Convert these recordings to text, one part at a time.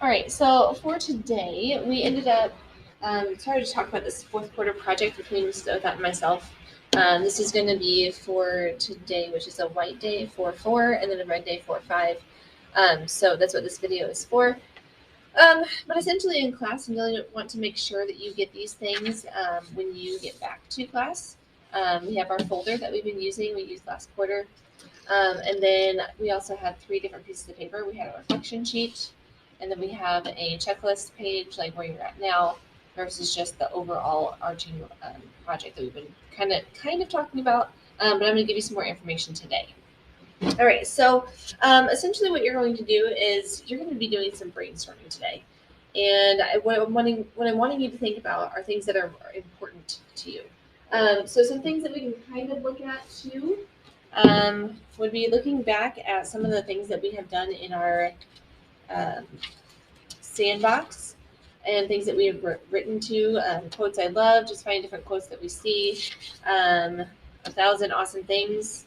All right, so for today, we ended up started to talk about this fourth quarter project between Mrs. Othat and myself. This is going to be for today, which is a white day 4-4, and then a red day 4-5. So that's what this video is for. But essentially, in class, you really want to make sure that you get these things when you get back to class. We have our folder that we've been using, we used last quarter. And then we also had three different pieces of paper. We had a reflection sheet, and then we have a checklist page, like where you're at now, versus just the overall arching project that we've been kind of talking about. But I'm going to give you some more information today. All right, so essentially, what you're going to do is you're going to be doing some brainstorming today, and what I'm wanting you to think about are things that are important to you. So some things that we can kind of look at too would be looking back at some of the things that we have done in our um, sandbox and things that we have written to. Quotes I love, just find different quotes that we see. Um, 1,000 awesome things.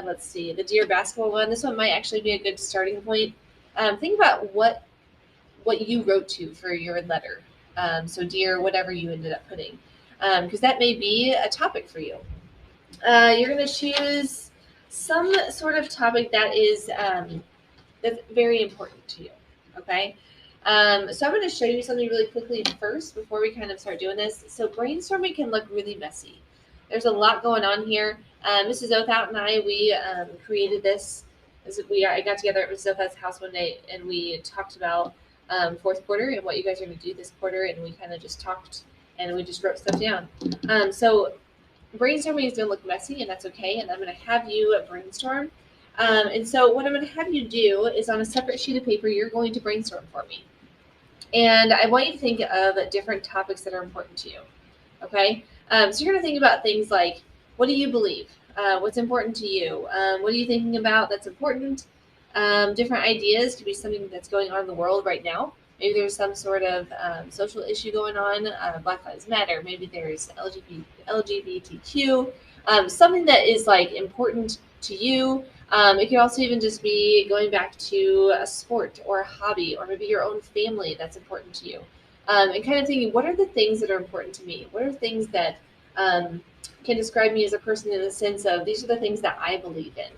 Let's see, the Dear basketball one. This one might actually be a good starting point. Think about what you wrote to for your letter. So Dear, whatever you ended up putting, because that may be a topic for you. You're going to choose some sort of topic that is that's very important to you. Okay. So I'm going to show you something really quickly first before we kind of start doing this. So brainstorming can look really messy. There's a lot going on here. Mrs. Othout and I, we created this. I got together at Mrs. Othout's house one day and we talked about fourth quarter and what you guys are going to do this quarter, and we kind of just talked and we just wrote stuff down. So brainstorming is going to look messy, and that's okay. And I'm going to have you brainstorm. And so, what I'm going to have you do is on a separate sheet of paper, you're going to brainstorm for me. And I want you to think of different topics that are important to you. Okay? So, you're going to think about things like, what do you believe? What's important to you? What are you thinking about that's important? Different ideas could be something that's going on in the world right now. Maybe there's some sort of social issue going on, Black Lives Matter. Maybe there's LGBTQ, something that is like important to you. It could also even just be going back to a sport or a hobby, or maybe your own family that's important to you. And kind of thinking, what are the things that are important to me? What are things that can describe me as a person in the sense of these are the things that I believe in?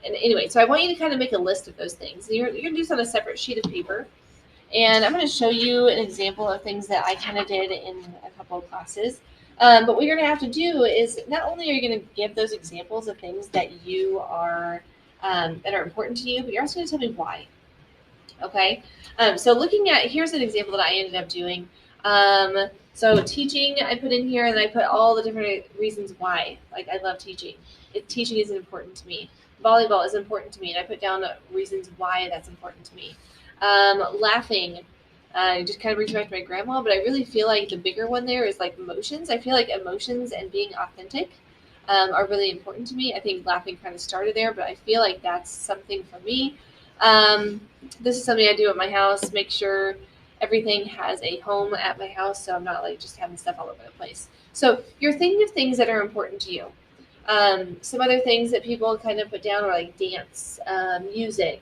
And anyway, so I want you to kind of make a list of those things. You're going to do this on a separate sheet of paper. And I'm going to show you an example of things that I kind of did in a couple of classes. But what you're going to have to do is not only are you going to give those examples of things that you are that are important to you, but you're also going to tell me why. Okay. So looking at here's an example that I ended up doing. So teaching, I put in here, and I put all the different reasons why. Like I love teaching. Teaching is important to me. Volleyball is important to me, and I put down reasons why that's important to me. Laughing. Just kind of brings back to my grandma, but I really feel like the bigger one there is like emotions. I feel like emotions and being authentic are really important to me. I think laughing kind of started there, but I feel like that's something for me. This is something I do at my house. Make sure everything has a home at my house, so I'm not like just having stuff all over the place. So you're thinking of things that are important to you. Some other things that people kind of put down are like dance, music,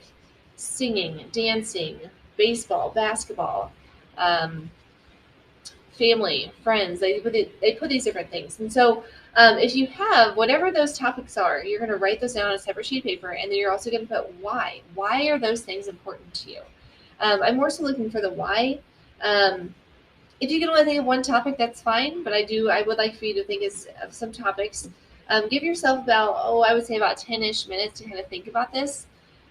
singing, dancing, baseball, basketball, um, family, friends. They put these different things, and so if you have whatever those topics are, you're going to write those down on a separate sheet of paper, and then you're also going to put why. Why are those things important to you? I'm more so looking for the why. If you can only think of one topic, that's fine. But I would like for you to think of some topics. Give yourself I would say about 10-ish minutes to kind of think about this,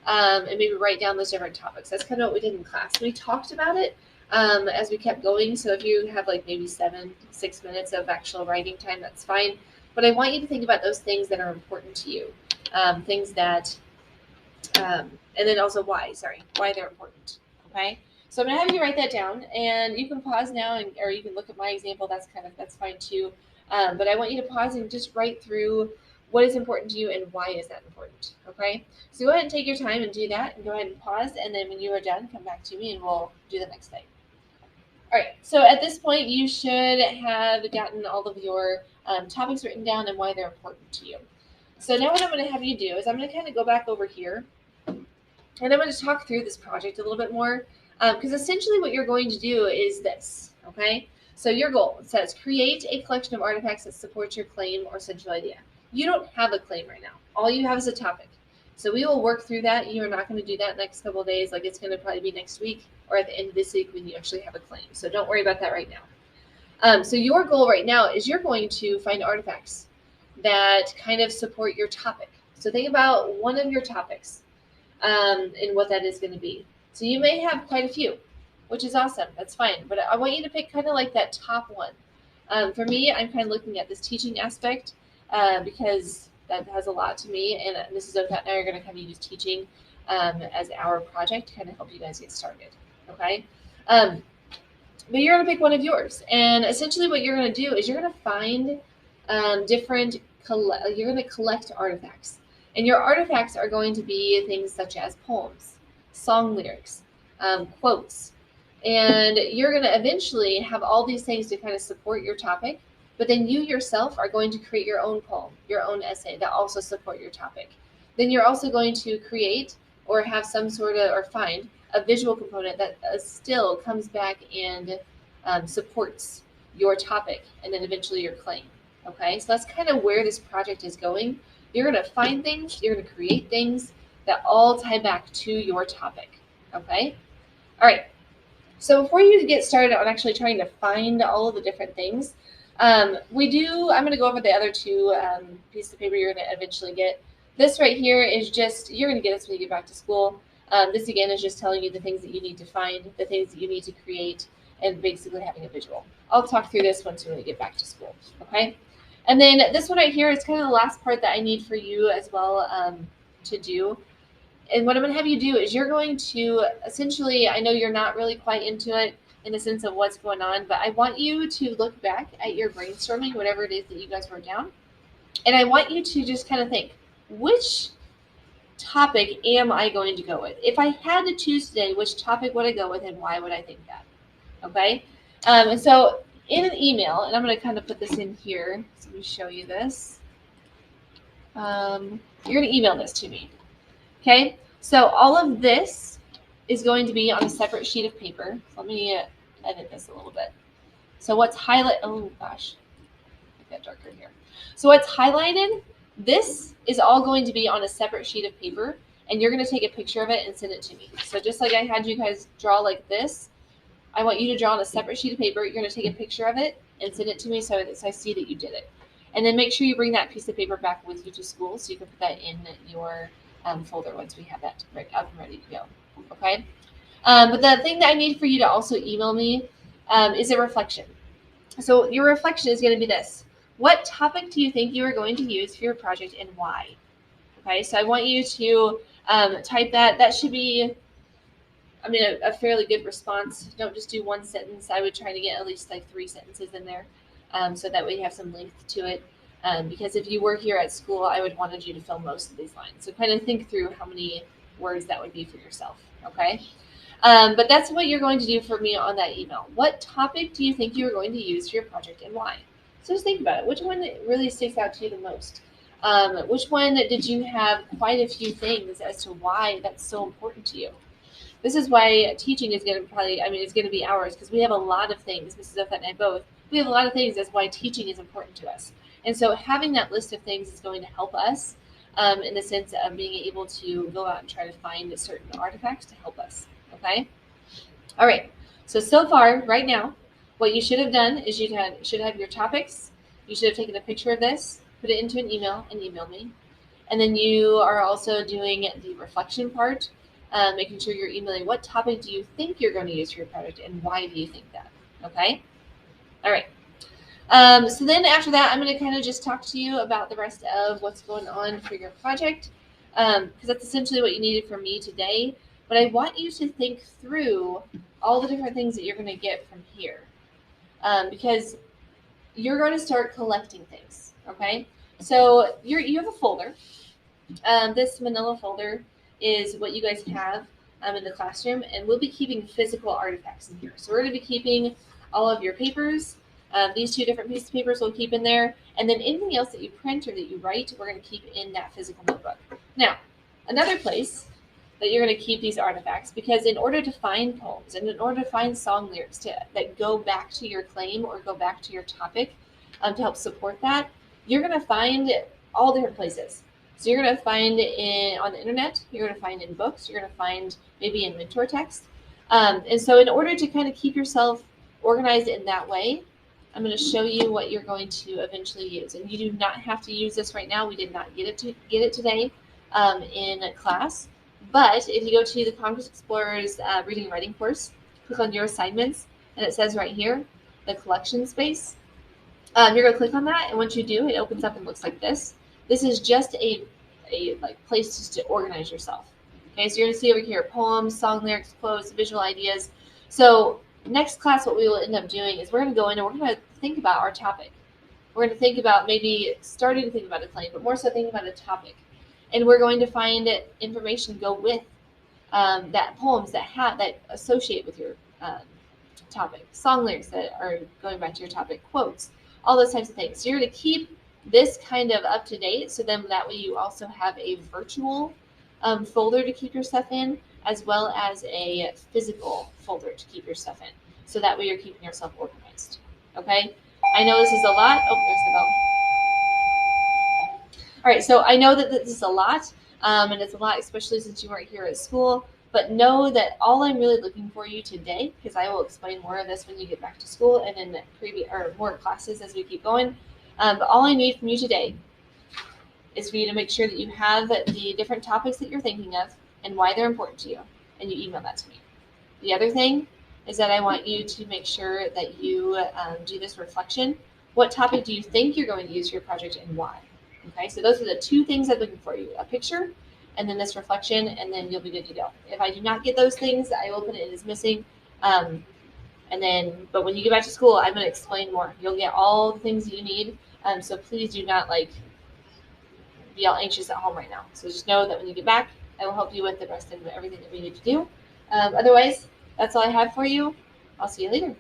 and maybe write down those different topics. That's kind of what we did in class. We talked about it as we kept going. So if you have like maybe 6 minutes of actual writing time, that's fine. But I want you to think about those things that are important to you, things that, and then also why they're important. Okay. So I'm gonna have you write that down, and you can pause now, or you can look at my example. That's fine too. But I want you to pause and just write through what is important to you and why is that important. Okay. So go ahead and take your time and do that, and go ahead and pause, and then when you are done, come back to me, and we'll do the next thing. All right. So at this point, you should have gotten all of your topics written down and why they're important to you. So now what I'm going to have you do is I'm going to kind of go back over here And I'm going to talk through this project a little bit more because essentially what you're going to do is this, okay? So your goal says create a collection of artifacts that supports your claim or central idea. You don't have a claim right now. All you have is a topic. So we will work through that. You're not going to do that next couple of days. Like it's going to probably be next week or at the end of this week when you actually have a claim. So don't worry about that right now. So your goal right now is you're going to find artifacts that kind of support your topic. So think about one of your topics and what that is going to be. So you may have quite a few, which is awesome. That's fine. But I want you to pick kind of like that top one. For me, I'm kind of looking at this teaching aspect because that has a lot to me. And Mrs. Okat and I are going to kind of use teaching as our project to kind of help you guys get started. Okay. But you're going to pick one of yours. And essentially what you're going to do is you're going to find you're going to collect artifacts. And your artifacts are going to be things such as poems, song lyrics, quotes. And you're going to eventually have all these things to kind of support your topic. But then you yourself are going to create your own poem, your own essay that also support your topic. Then you're also going to create or have some sort of, or find a visual component that still comes back and supports your topic and then eventually your claim. Okay, so that's kind of where this project is going. You're going to find things, you're going to create things that all tie back to your topic. Okay, all right. So before you get started on actually trying to find all of the different things, I'm going to go over the other two pieces of paper you're going to eventually get. This right here is just, you're going to get this when you get back to school. This again is just telling you the things that you need to find, the things that you need to create, and basically having a visual. I'll talk through this once we get back to school, okay? And then this one right here is kind of the last part that I need for you as well to do. And what I'm going to have you do is you're going to essentially, I know you're not really quite into it in the sense of what's going on, but I want you to look back at your brainstorming, whatever it is that you guys wrote down. And I want you to just kind of think, which topic am I going to go with? If I had to choose today, which topic would I go with and why would I think that? Okay. And so in an email, and I'm going to kind of put this in here. So let me show you this. You're going to email this to me. Okay. So all of this is going to be on a separate sheet of paper. So let me edit this a little bit. So what's highlighted, oh gosh, make that darker here. So what's highlighted, this is all going to be on a separate sheet of paper, and you're going to take a picture of it and send it to me. So just like I had you guys draw like this, I want you to draw on a separate sheet of paper. You're going to take a picture of it and send it to me so I see that you did it. And then make sure you bring that piece of paper back with you to school so you can put that in your folder once we have that right up and ready to go. Okay? But the thing that I need for you to also email me is a reflection. So your reflection is going to be this. What topic do you think you are going to use for your project and why? Okay, so I want you to type that. That should be, a fairly good response. Don't just do one sentence. I would try to get at least like 3 sentences in there so that way you have some length to it. Because if you were here at school, I would wanted you to fill most of these lines. So kind of think through how many words that would be for yourself, okay? But that's what you're going to do for me on that email. What topic do you think you're going to use for your project and why? So just think about it. Which one really sticks out to you the most? Which one did you have quite a few things as to why that's so important to you? This is why teaching is going to it's going to be ours because we have a lot of things, Mrs. Okat and I both, we have a lot of things as why teaching is important to us. And so having that list of things is going to help us in the sense of being able to go out and try to find certain artifacts to help us. Okay? All right. So far, right now, what you should have done is you should have your topics. You should have taken a picture of this, put it into an email, and emailed me. And then you are also doing the reflection part, making sure you're emailing what topic do you think you're going to use for your project and why do you think that? Okay? All right. So then after that, I'm going to kind of just talk to you about the rest of what's going on for your project because that's essentially what you needed from me today. But I want you to think through all the different things that you're going to get from here because you're going to start collecting things, okay? So you have a folder. This manila folder is what you guys have in the classroom, and we'll be keeping physical artifacts in here. So we're going to be keeping all of your papers. These 2 different pieces of papers we'll keep in there, and then anything else that you print or that you write, we're going to keep in that physical notebook. Now, another place that you're going to keep these artifacts, because in order to find poems and in order to find song lyrics that go back to your claim or go back to your topic, to help support that, you're going to find all different places. So you're going to find on the internet, you're going to find in books, you're going to find maybe in mentor text. And so in order to kind of keep yourself organized in that way, I'm going to show you what you're going to eventually use. And you do not have to use this right now. We did not get it today in class. But if you go to the Congress Explorers Reading and Writing course, click on your assignments, and it says right here, the collection space. You're going to click on that, and once you do, it opens up and looks like this. This is just a like place just to organize yourself. Okay, so you're going to see over here poems, song lyrics, quotes, visual ideas. So next class, what we will end up doing is we're going to go in and we're going to think about our topic. We're going to think about maybe starting to think about a claim, but more so thinking about a topic. And we're going to find information go with that poems that associate with your topic, song lyrics that are going back to your topic, quotes, all those types of things. So you're going to keep this kind of up to date, so then that way you also have a virtual folder to keep your stuff in, as well as a physical folder to keep your stuff in. So that way you're keeping yourself organized. Okay? I know this is a lot. Oh, there's the bell. All right, so I know that this is a lot, and it's a lot, especially since you weren't here at school. But know that all I'm really looking for you today, because I will explain more of this when you get back to school and in previous or more classes as we keep going. But all I need from you today is for you to make sure that you have the different topics that you're thinking of and why they're important to you, and you email that to me. The other thing is that I want you to make sure that you do this reflection. What topic do you think you're going to use for your project and why? Okay, so those are the two things I'm looking for you: a picture and then this reflection, and then you'll be good to go. If I do not get those things, I will put it as missing. But when you get back to school, I'm going to explain more. You'll get all the things that you need. So please do not be all anxious at home right now. So just know that when you get back, I will help you with the rest of everything that we need to do. Otherwise, that's all I have for you. I'll see you later.